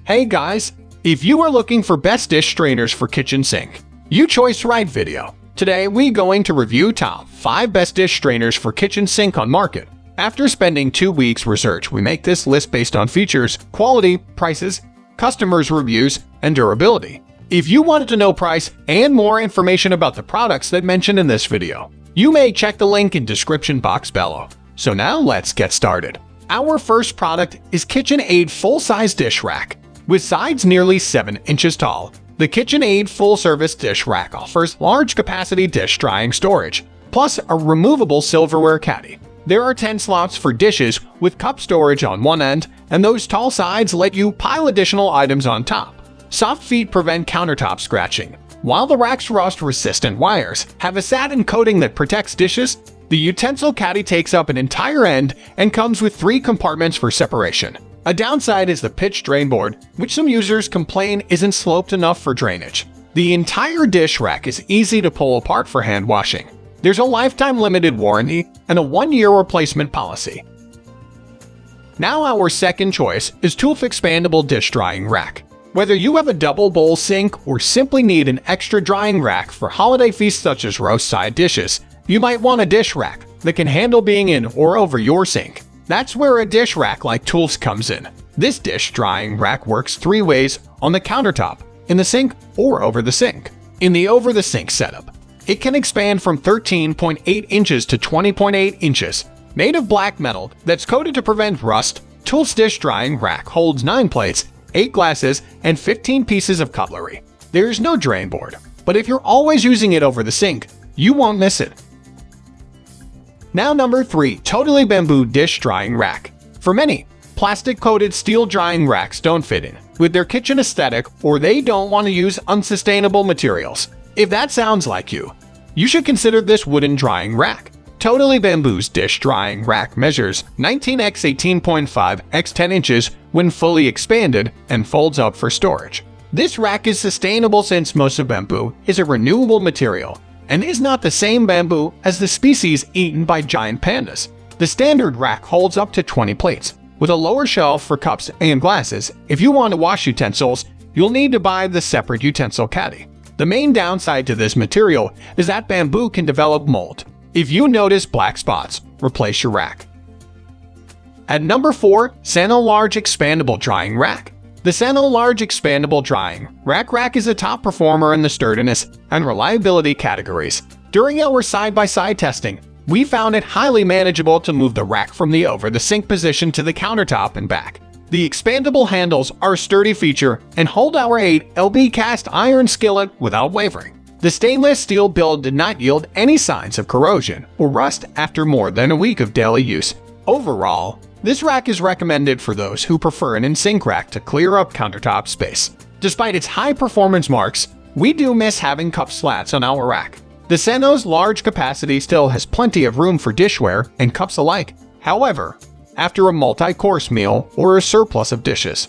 Hey guys, if you are looking for best dish strainers for kitchen sink, you chose right video. Today we going to review top 5 best dish strainers for kitchen sink on market. After spending 2 weeks research, we make this list based on features, quality, prices, customers' reviews, and durability. If you wanted to know price and more information about the products that mentioned in this video, you may check the link in description box below. So now let's get started. Our first product is KitchenAid Full-Size Dish Rack. With sides nearly 7 inches tall, the KitchenAid Full-Service Dish Rack offers large-capacity dish drying storage, plus a removable silverware caddy. There are 10 slots for dishes with cup storage on one end, and those tall sides let you pile additional items on top. Soft feet prevent countertop scratching, while the rack's rust-resistant wires have a satin coating that protects dishes. The utensil caddy takes up an entire end and comes with 3 compartments for separation. A downside is the pitch drain board, which some users complain isn't sloped enough for drainage. The entire dish rack is easy to pull apart for hand washing. There's a lifetime limited warranty and a 1-year replacement policy. Now our second choice is TULF Expandable Dish Drying Rack. Whether you have a double bowl sink or simply need an extra drying rack for holiday feasts such as roast side dishes, you might want a dish rack that can handle being in or over your sink. That's where a dish rack like TULF's comes in. This dish drying rack works 3 ways: on the countertop, in the sink, or over the sink. In the over the sink setup, it can expand from 13.8 inches to 20.8 inches. Made of black metal that's coated to prevent rust, TULF's dish drying rack holds 9 plates, 8 glasses, and 15 pieces of cutlery. There is no drain board, but if you're always using it over the sink, you won't miss it. Now number 3, Totally Bamboo Dish Drying Rack. For many, plastic-coated steel drying racks don't fit in with their kitchen aesthetic, or they don't want to use unsustainable materials. If that sounds like you, you should consider this wooden drying rack. Totally Bamboo's dish drying rack measures 19 x 18.5 x 10 inches when fully expanded and folds up for storage. This rack is sustainable since most of bamboo is a renewable material and is not the same bamboo as the species eaten by giant pandas. The standard rack holds up to 20 plates, with a lower shelf for cups and glasses. If you want to wash utensils, you'll need to buy the separate utensil caddy. The main downside to this material is that bamboo can develop mold. If you notice black spots, replace your rack. At number 4, SANNO Large Expandable Drying Rack. The SANNO Large Expandable Drying Rack is a top performer in the sturdiness and reliability categories. During our side-by-side testing, we found it highly manageable to move the rack from the over-the-sink position to the countertop and back. The expandable handles are a sturdy feature and hold our 8 lb cast iron skillet without wavering. The stainless steel build did not yield any signs of corrosion or rust after more than a week of daily use. Overall, this rack is recommended for those who prefer an in-sink rack to clear up countertop space. Despite its high performance marks, we do miss having cup slats on our rack. The SANNO's large capacity still has plenty of room for dishware and cups alike. However, after a multi-course meal or a surplus of dishes.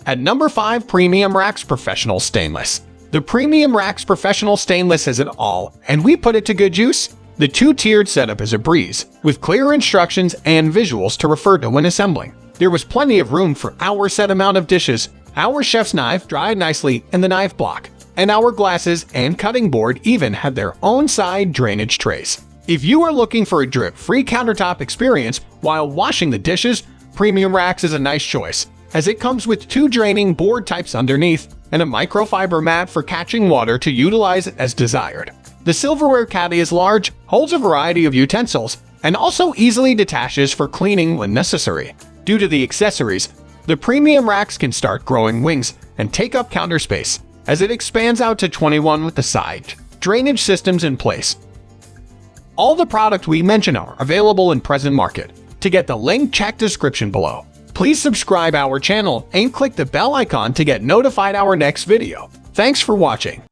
At number 5, Premium Racks Professional Stainless. The Premium Racks Professional Stainless has it all, and we put it to good use. The 2-tiered setup is a breeze, with clear instructions and visuals to refer to when assembling. There was plenty of room for our set amount of dishes, our chef's knife dried nicely in the knife block, and our glasses and cutting board even had their own side drainage trays. If you are looking for a drip-free countertop experience while washing the dishes, Premium Racks is a nice choice, as it comes with 2 draining board types underneath and a microfiber mat for catching water to utilize as desired. The silverware caddy is large, holds a variety of utensils, and also easily detaches for cleaning when necessary. Due to the accessories, the Premium Racks can start growing wings and take up counter space, as it expands out to 21 with the side drainage systems in place. All the products we mention are available in present market. To get the link, check description below. Please subscribe our channel and click the bell icon to get notified our next video. Thanks for watching.